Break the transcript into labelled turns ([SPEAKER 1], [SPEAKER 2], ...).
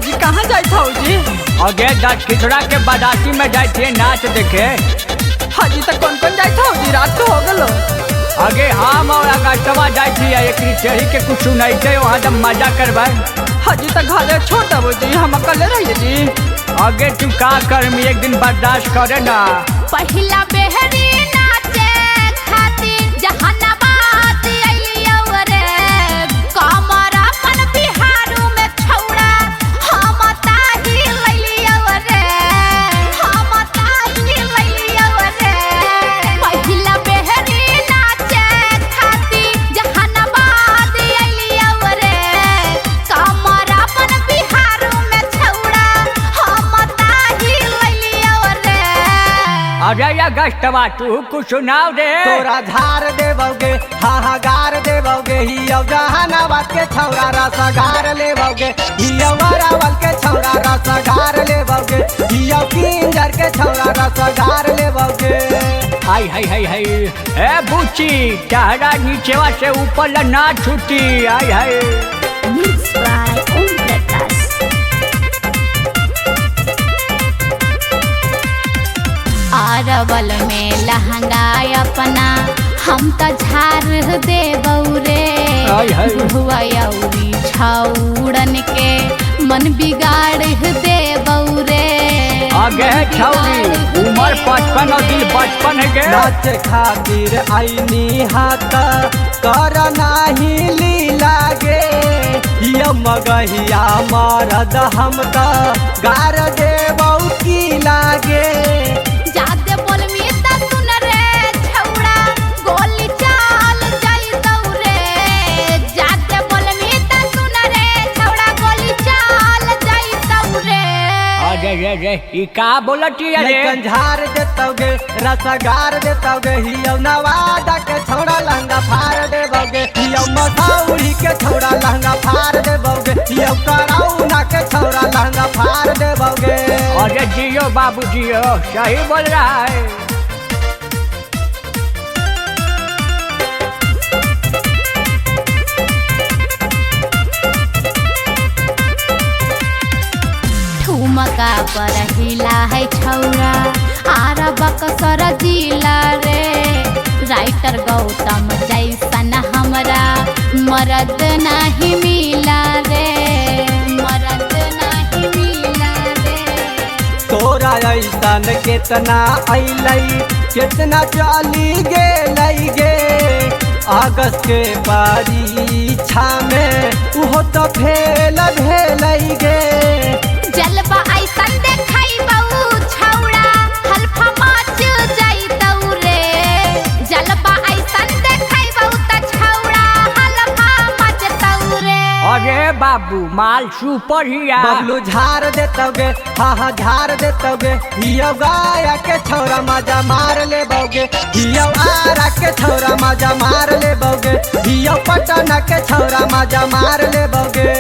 [SPEAKER 1] हाजी कहाँ जाए जी?
[SPEAKER 2] अगे दस खिचड़ा के बदाती में जाए थे नाच देखे।
[SPEAKER 1] हाजी तक कौन कौन जाए जी? रात तो हो गलो।
[SPEAKER 2] अगे हम और अगस्तवा जाए थी एक चेरी के कुछ नहीं थे वहाँ जब मजा करवा।
[SPEAKER 1] हाजी तक घाले छोड़ दबो जी, हम अकेले रहिए जी।
[SPEAKER 2] आगे तू का कर में एक दिन बर्दाश्त करे ना।
[SPEAKER 3] पहिला बेहरी नाचे खातिर जहानाबाद अइलियो रे, कमरा अपन बिहारू में छौड़ा हम ताही लइलियो रे, हम ताही लइलियो रे। पहिला बेहरी नाचे खातिर जहानाबाद अइलियो रे, कमरा अपन बिहारू में छौड़ा हम ताही लइलियो रे।
[SPEAKER 2] अरे अगस्तवा तू कुछ सुनाओ दे।
[SPEAKER 4] तोरा धार देबोगे हाहागार देबोगे, हियो जहानाबाद के छौरा रसगार लेबोगे, हियो वरावल के छौरा रसगार लेबोगे, हियो किंजर के छौरा रसगार लेबोगे।
[SPEAKER 2] हाय हाय हाय हाय ए बुच्ची चेहरा नीचेवा से ऊपर ला ना छूटी। हाय हाय
[SPEAKER 3] Mixed by Om Prakash. Arwal में लहंगा अपना हम त झार देबौ रे,
[SPEAKER 2] हाय हाय।
[SPEAKER 3] बुढ़वा अउरी छौड़न के मन बिगाड़ देबौ रे।
[SPEAKER 2] आगे छौरी उम्र 55 और दिल 55 है के।
[SPEAKER 4] नाच खातिर आईनी हाथ कर नाही लीला गे, हियो मगहिया मरद हम त गार देबौ की लागे।
[SPEAKER 3] जादे बोलमी त सुन रे छौड़ा, गोली चाल जाइतौ रे। जादे बोलमी त सुन रे छौड़ा, गोली चाल जाइतौ रे।
[SPEAKER 2] अरे रे रे ई का बोलती है रे।
[SPEAKER 4] लइकन झार देतौगे रसगार देतौगे, हियो नवादा के छौड़ा लहंगा फाड़ देबोगे, हियो मसौरी के छौड़ा लहंगा फाड़ देबोगे, हियो करौना के छौड़ा लहंगा फाड़ देबोगे।
[SPEAKER 2] अरे जियो बाबू जियो सही बोल रहा है।
[SPEAKER 3] ठुमका पर हिला है छौड़ा आरा बक्सर जिला रे, राइटर गौतम जैसन हमरा मरद नहीं मिला रे, मरद नहीं मिला रे।
[SPEAKER 4] तोरा ऐसन केतना अइलै केतना चली गेलै गे, अगस्त के परीक्षा में उहो तो फेल भेलै गे।
[SPEAKER 3] जलवा ऐसन देखाइबौ छौड़ा हल्फा मच जाइतौ रे, जलवा ऐसन देखाइबौ त छौड़ा हल्फा मचतौ रे।
[SPEAKER 2] अरे बाबू माल सुपर हिया।
[SPEAKER 4] बबलू झार देतौगे हाँ झार देतौगे, हियो गाया के छौरा मजा मार लेबोगे, हियो आरा के छौरा मजा मार लेबोगे, हियो पटना के छौरा मजा मार लेबोगे।